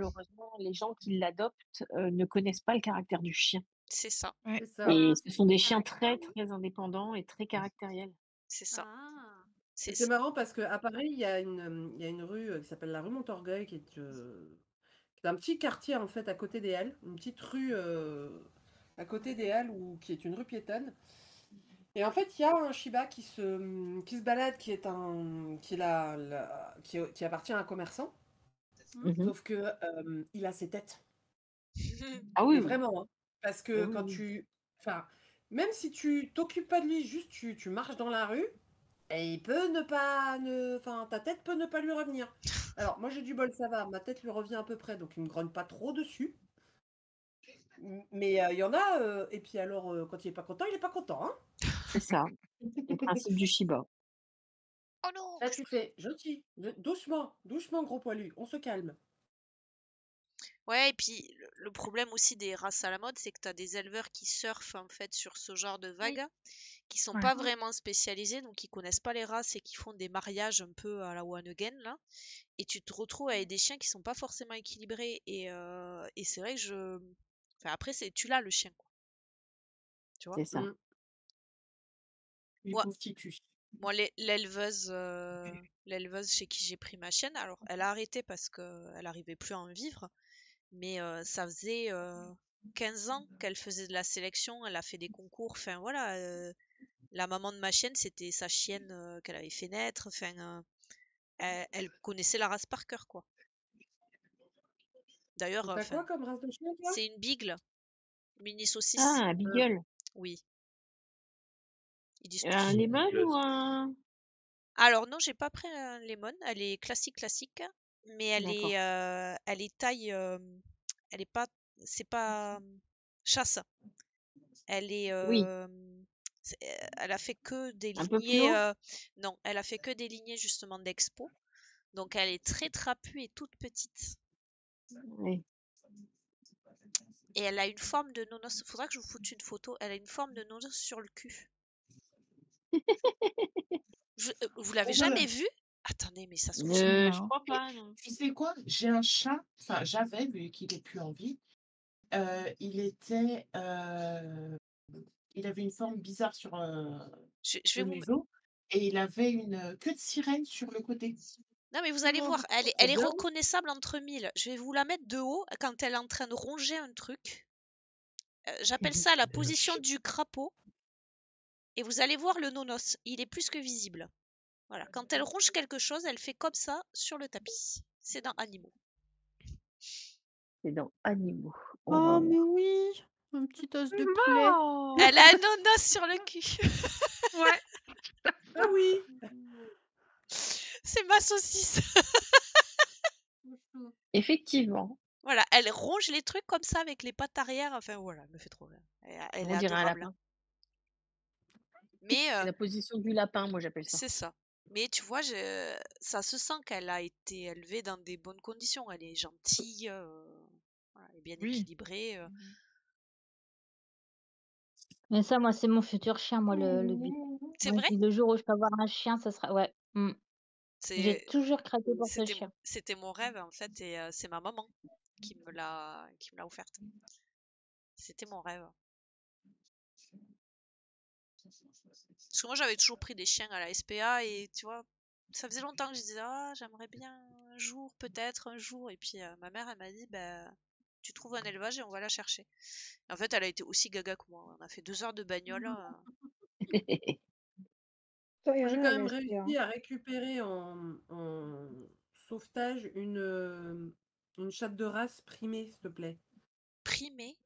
là. malheureusement, les gens qui l'adoptent, ne connaissent pas le caractère du chien C'est ça, Ouais. C'est ça. et ce sont des Ah chiens ah très, oui. très indépendants et très caractériels. c'est ça. Ah! C'est C'est c marrant parce qu'à Paris, il y a une rue, qui s'appelle la rue Montorgueil qui est un petit quartier, en fait, à côté des Halles, une petite rue, à côté des Halles qui est une rue piétonne et en fait, il y a un Shiba qui se balade, qui est qui appartient à un commerçant, Mmh mh. sauf que, il a ses têtes. Ah oui, Mais oui. vraiment, hein, parce Ah que oui, quand oui. enfin, même si tu t'occupes pas de lui, juste tu marches dans la rue et il peut ne pas ne enfin, ta tête peut ne pas lui revenir. Alors moi j'ai du bol, ça va, ma tête lui revient à peu près, donc il me grogne pas trop dessus. Mais il y en a, et puis alors, quand il est pas content, hein. C'est ça, le principe du Shiba. Oh non! Là tu fais: «Gentil, doucement, doucement gros poilu, on se calme». Ouais et puis le problème aussi des races à la mode, c'est que tu as des éleveurs qui surfent, en fait, sur ce genre de Oui. vagues, qui sont Ouais. pas vraiment spécialisés, donc ils connaissent pas les races et qui font des mariages un peu à la One Again, là et tu te retrouves avec des chiens qui sont pas forcément équilibrés et c'est vrai que enfin, après, tu l'as le chien, quoi, tu vois? C'est ça. Mmh. Les Moi pauvres titus. moi l'éleveuse chez qui j'ai pris ma chienne, alors elle a arrêté parce qu'elle arrivait plus à en vivre, mais ça faisait 15 ans qu'elle faisait de la sélection, elle a fait des concours, enfin voilà, la maman de ma chienne, c'était sa chienne qu'elle avait fait naître, enfin, elle connaissait la race par cœur, quoi. D'ailleurs, Et tu enfin, quoi comme race de chien toi? c'est une Beagle, mini saucisse. Ah, un beagle. Oui, ils disent Un tous. lemon ou un Alors non, j'ai pas pris un lemon, elle est classique, mais d'accord. elle est taille, elle est pas, c'est pas chasse. Elle est, Oui, elle a fait que des un peu plus lignées, haut? non, elle a fait que des lignées justement d'expo. Donc elle est très trapue et toute petite. Oui. Et elle a une forme de nonos. Faudra que je vous foute une photo. Elle a une forme de nonos sur le cul. Vous l'avez Oh là là. jamais vue? Attendez, mais ça se trouve. Je Non. crois pas, non. Tu sais quoi? J'ai un chat, enfin j'avais, vu qu'il est plus en vie, il était, il avait une forme bizarre sur, Je vais le vous. museau et il avait une, queue de sirène sur le côté. Non, mais vous allez Oh, voir, trop elle est bien. reconnaissable entre mille. Je vais vous la mettre de haut quand elle est en train de ronger un truc. J'appelle ça la position du crapaud. Et vous allez voir le nonos. Il est plus que visible. Voilà. Quand elle ronge quelque chose, elle fait comme ça sur le tapis. C'est dans Animaux. C'est dans Animaux. On va Oh, voir. mais oui! Un petit os de poulet. Non! Elle a un nonos sur le cul. Ouais. Ah oui! C'est ma saucisse. Effectivement, Voilà, elle ronge les trucs comme ça avec les pattes arrière. Enfin voilà, elle me fait trop rire. Elle est on dirait un adorable, hein. lapin. Mais C'est la position du lapin, moi j'appelle ça. c'est ça. Mais tu vois, ça se sent qu'elle a été élevée dans des bonnes conditions. Elle est gentille, voilà, elle est bien Oui. équilibrée. Mais ça, moi, c'est mon futur chien, moi, le but. C'est Moi, je vrai? dis le jour où je peux avoir un chien, ça sera ouais. J'ai C'est, toujours craqué pour ce c'était, chien. c'était mon rêve en fait, et c'est ma maman qui me l'a offerte. C'était mon rêve. Parce que moi, j'avais toujours pris des chiens à la SPA et tu vois, ça faisait longtemps que je disais, ah, j'aimerais bien un jour, peut-être un jour. Et puis ma mère, elle m'a dit, bah, tu trouves un élevage et on va la chercher. Et en fait, elle a été aussi gaga que moi. On a fait 2 heures de bagnole. Toi, il y Moi, en j'ai a quand à même la SPA. réussi à récupérer en sauvetage une chatte de race primée, s'il te plaît. Primée.